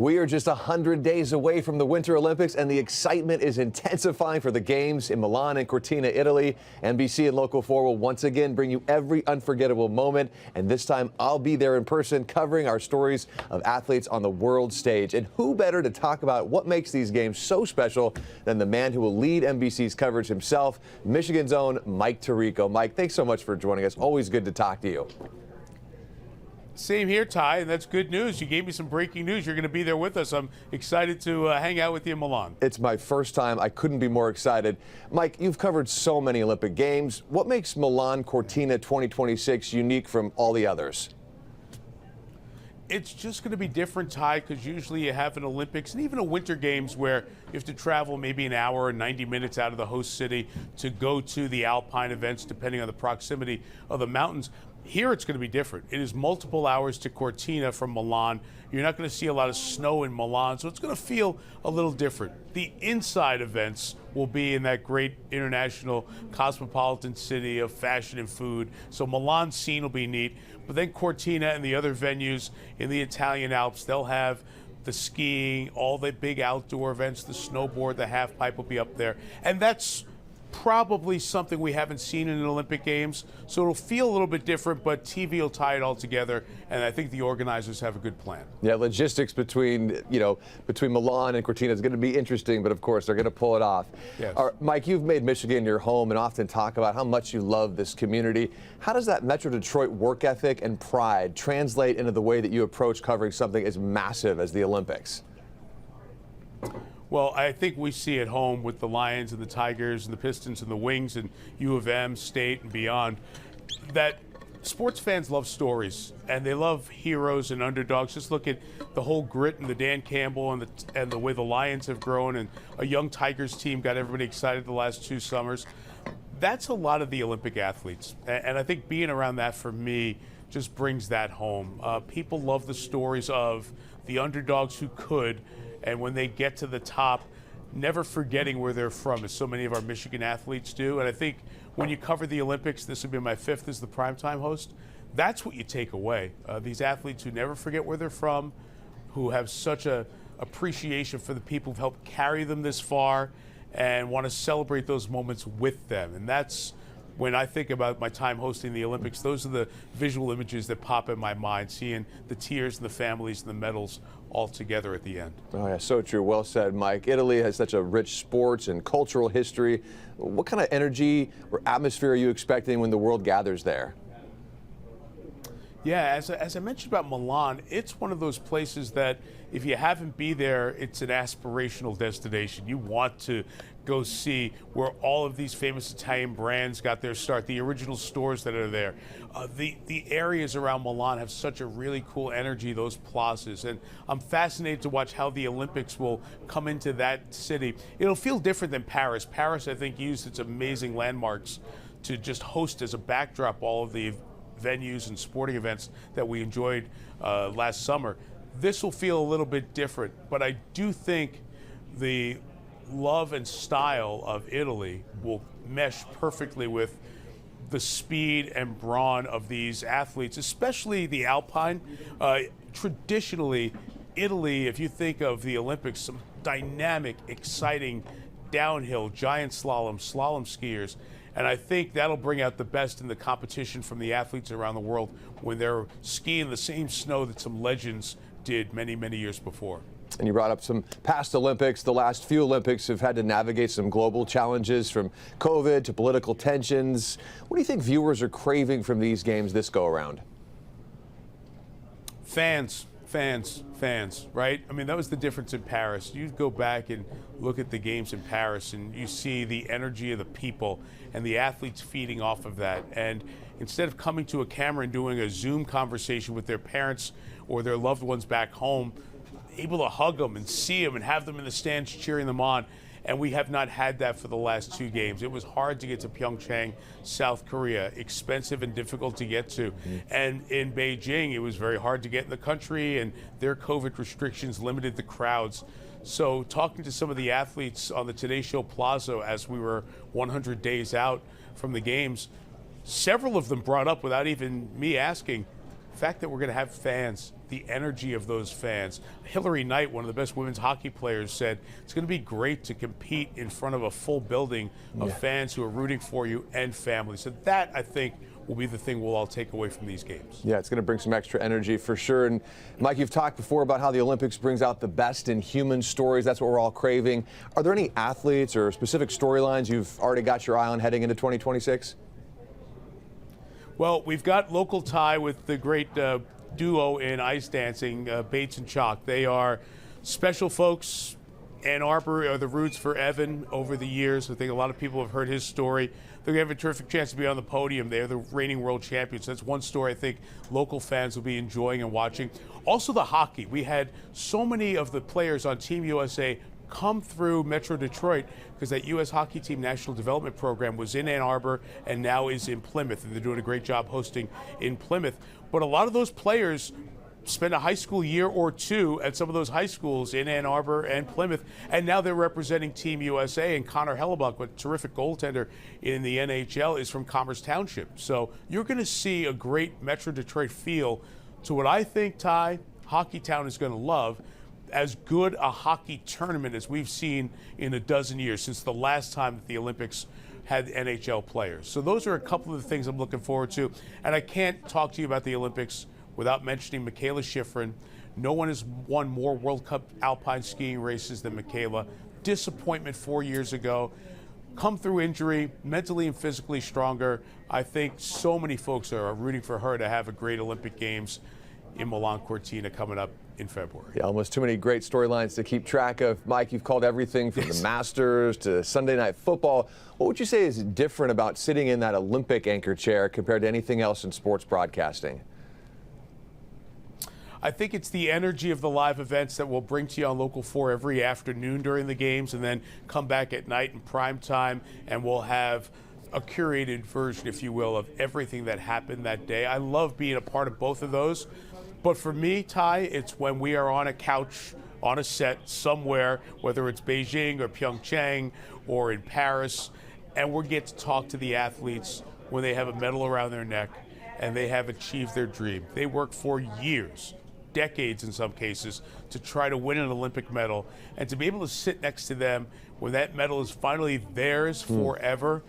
We are just 100 days away from the Winter Olympics, and the excitement is intensifying for the games in Milan and Cortina, Italy. NBC and Local 4 will once again bring you every unforgettable moment, and this time I'll be there in person covering our stories of athletes on the world stage. And who better to talk about what makes these games so special than the man who will lead NBC's coverage himself, Michigan's own Mike Tirico. Mike, thanks so much for joining us. Always good to talk to you. Same here, Ty, and that's good news. You gave me some breaking news. You're going to be there with us. I'm excited to hang out with you in Milan. It's my first time. I couldn't be more excited. Mike, you've covered so many Olympic Games. What makes Milan-Cortina 2026 unique from all the others? It's just going to be different, Ty, because usually you have an Olympics and even a Winter Games where you have to travel maybe an hour or 90 minutes out of the host city to go to the alpine events, depending on the proximity of the mountains. Here it's going to be different. It is multiple hours to Cortina from Milan. You're not going to see a lot of snow in Milan, so it's going to feel a little different. The inside events will be in that great international cosmopolitan city of fashion and food. So Milan's scene will be neat. But then Cortina and the other venues in the Italian Alps, they'll have the skiing, all the big outdoor events, the snowboard, the half pipe will be up there. And that's probably something we haven't seen in an Olympic Games, so it'll feel a little bit different, but TV will tie it all together, and I think the organizers have a good plan. Yeah, logistics between Milan and Cortina is going to be interesting, but of course they're going to pull it off. Yes. Mike, you've made Michigan your home and often talk about how much you love this community. How does that Metro Detroit work ethic and pride translate into the way that you approach covering something as massive as the Olympics? Well, I think we see at home with the Lions and the Tigers and the Pistons and the Wings and U of M, State and beyond, that sports fans love stories and they love heroes and underdogs. Just look at the whole grit and the Dan Campbell and the way the Lions have grown, and a young Tigers team got everybody excited the last 2 summers. That's a lot of the Olympic athletes, and I think being around that for me just brings that home. People love the stories of the underdogs who could, and when they get to the top, never forgetting where they're from, as so many of our Michigan athletes do. And I think when you cover the Olympics, this will be my 5th as the primetime host, that's what you take away. These athletes who never forget where they're from, who have such a appreciation for the people who've helped carry them this far and want to celebrate those moments with them. And that's, when I think about my time hosting the Olympics, those are the visual images that pop in my mind, seeing the tears and the families and the medals all together at the end. Oh, yeah, so true. Well said, Mike. Italy has such a rich sports and cultural history. What kind of energy or atmosphere are you expecting when the world gathers there? Yeah, as I mentioned about Milan, it's one of those places that if you haven't been there, it's an aspirational destination. You want to go see where all of these famous Italian brands got their start, the original stores that are there. The areas around Milan have such a really cool energy, those plazas, and I'm fascinated to watch how the Olympics will come into that city. It'll feel different than Paris. Paris, I think, used its amazing landmarks to just host as a backdrop all of the venues and sporting events that we enjoyed last summer. This will feel a little bit different, but I do think the love and style of Italy will mesh perfectly with the speed and brawn of these athletes, especially the alpine. Traditionally, Italy, if you think of the Olympics, some dynamic, exciting downhill, giant slalom skiers. And I think that'll bring out the best in the competition from the athletes around the world when they're skiing the same snow that some legends did many, many years before. And you brought up some past Olympics. The last few Olympics have had to navigate some global challenges, from COVID to political tensions. What do you think viewers are craving from these games this go around? Fans, right? I mean, that was the difference in Paris. You go back and look at the games in Paris and you see the energy of the people and the athletes feeding off of that. And instead of coming to a camera and doing a Zoom conversation with their parents or their loved ones back home, able to hug them and see them and have them in the stands cheering them on. And we have not had that for the last 2 games. It was hard to get to Pyeongchang, South Korea, expensive and difficult to get to. And in Beijing, it was very hard to get in the country, and their COVID restrictions limited the crowds. So talking to some of the athletes on the Today Show Plaza as we were 100 days out from the games, several of them brought up, without even me asking, the fact that we're going to have fans. the energy of those fans. Hillary Knight, one of the best women's hockey players, said it's going to be great to compete in front of a full building of fans who are rooting for you and family. So that, I think, will be the thing we'll all take away from these games. Yeah, it's going to bring some extra energy for sure. And Mike, you've talked before about how the Olympics brings out the best in human stories. That's what we're all craving. Are there any athletes or specific storylines you've already got your eye on heading into 2026? Well, we've got local tie with the great duo in ice dancing, Bates and Chalk. They are special folks. Ann Arbor are the roots for Evan over the years. I think a lot of people have heard his story. They're going to have a terrific chance to be on the podium. They're the reigning world champions. That's one story I think local fans will be enjoying and watching. Also the hockey. We had so many of the players on Team USA come through Metro Detroit because that U.S. hockey team national development program was in Ann Arbor and now is in Plymouth, and they're doing a great job hosting in Plymouth. But a lot of those players spent a high school year or two at some of those high schools in Ann Arbor and Plymouth, and now they're representing Team USA. And Connor Hellebuck, a terrific goaltender in the NHL, is from Commerce Township. So you're going to see a great Metro Detroit feel to what I think, Ty, Hockey Town is going to love, as good a hockey tournament as we've seen in a dozen years since the last time that the Olympics had NHL players. So those are a couple of the things I'm looking forward to. And I can't talk to you about the Olympics without mentioning Michaela Schifrin. No one has won more World Cup alpine skiing races than Michaela. Disappointment 4 years ago. Come through injury, mentally and physically stronger. I think so many folks are rooting for her to have a great Olympic Games in Milan-Cortina coming up in February. Yeah, almost too many great storylines to keep track of. Mike, you've called everything from the Masters to Sunday Night Football. What would you say is different about sitting in that Olympic anchor chair compared to anything else in sports broadcasting? I think it's the energy of the live events that we'll bring to you on Local 4 every afternoon during the games, and then come back at night in prime time, and we'll have a curated version, if you will, of everything that happened that day. I love being a part of both of those. But for me, Ty, it's when we are on a couch, on a set somewhere, whether it's Beijing or Pyeongchang or in Paris, and we get to talk to the athletes when they have a medal around their neck and they have achieved their dream. They work for years, decades in some cases, to try to win an Olympic medal, and to be able to sit next to them when that medal is finally theirs forever,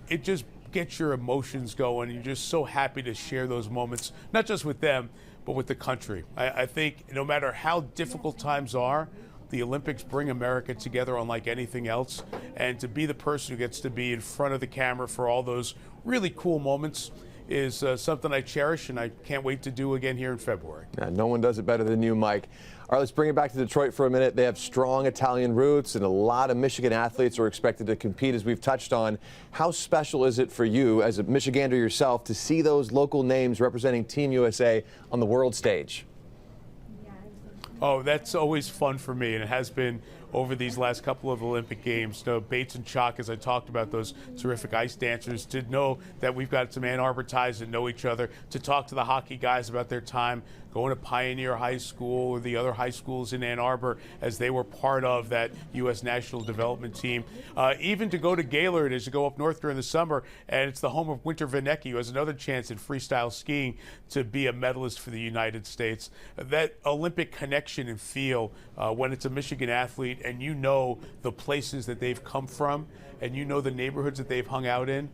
it just gets your emotions going. You're just so happy to share those moments, not just with them, but with the country. I think no matter how difficult times are, the Olympics bring America together unlike anything else, and to be the person who gets to be in front of the camera for all those really cool moments is something I cherish, and I can't wait to do again here in February. Yeah, no one does it better than you, Mike. All right, let's bring it back to Detroit for a minute. They have strong Italian roots, and a lot of Michigan athletes are expected to compete, as we've touched on. How special is it for you, as a Michigander yourself, to see those local names representing Team USA on the world stage? Oh, that's always fun for me, and it has been over these last couple of Olympic Games. Bates and Chalk, as I talked about, those terrific ice dancers, to know that we've got some Ann Arbor ties that know each other, to talk to the hockey guys about their time going to Pioneer High School or the other high schools in Ann Arbor as they were part of that U.S. national development team. Even to go to Gaylord as you go up north during the summer, and it's the home of Winter Vinecki, who has another chance in freestyle skiing to be a medalist for the United States. That Olympic connection and feel when it's a Michigan athlete and you know the places that they've come from and you know the neighborhoods that they've hung out in,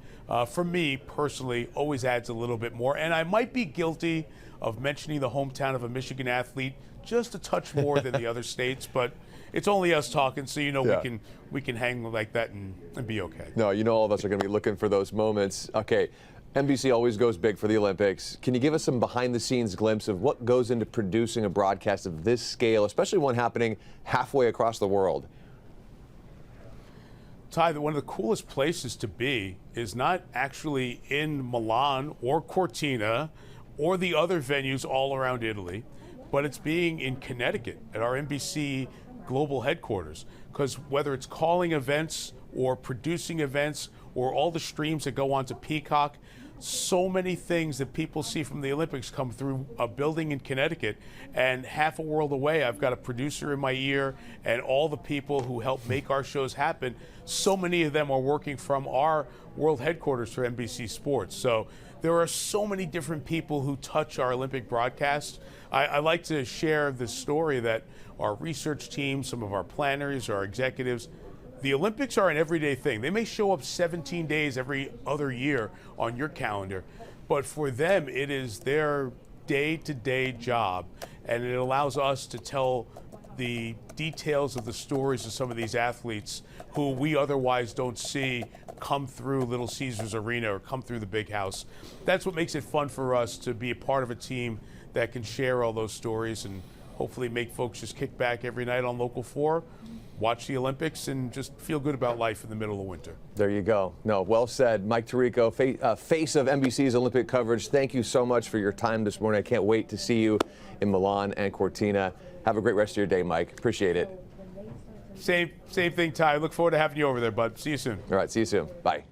for me personally, always adds a little bit more. And I might be guilty of mentioning the hometown of a Michigan athlete just a touch more than the other states, but it's only us talking, so we can hang like that and be okay. No, all of us are going to be looking for those moments. Okay, NBC always goes big for the Olympics. Can you give us some behind-the-scenes glimpse of what goes into producing a broadcast of this scale, especially one happening halfway across the world? Ty, one of the coolest places to be is not actually in Milan or Cortina or the other venues all around Italy, but it's being in Connecticut at our NBC global headquarters. Because whether it's calling events or producing events or all the streams that go on to Peacock, so many things that people see from the Olympics come through a building in Connecticut, and half a world away I've got a producer in my ear and all the people who help make our shows happen. So many of them are working from our world headquarters for NBC Sports. So There are so many different people who touch our Olympic broadcast. I like to share this story that our research team, some of our planners, our executives, the Olympics are an everyday thing. They may show up 17 days every other year on your calendar, but for them, it is their day-to-day job, and it allows us to tell the details of the stories of some of these athletes who we otherwise don't see come through Little Caesars Arena or come through the big house. That's what makes it fun for us to be a part of a team that can share all those stories and hopefully make folks just kick back every night on Local 4, watch the Olympics, and just feel good about life in the middle of winter. There you go. No, well said. Mike Tirico, face of NBC's Olympic coverage, thank you so much for your time this morning. I can't wait to see you in Milan and Cortina. Have a great rest of your day, Mike. Appreciate it. Same thing, Ty. Look forward to having you over there, bud. See you soon. All right, see you soon. Bye.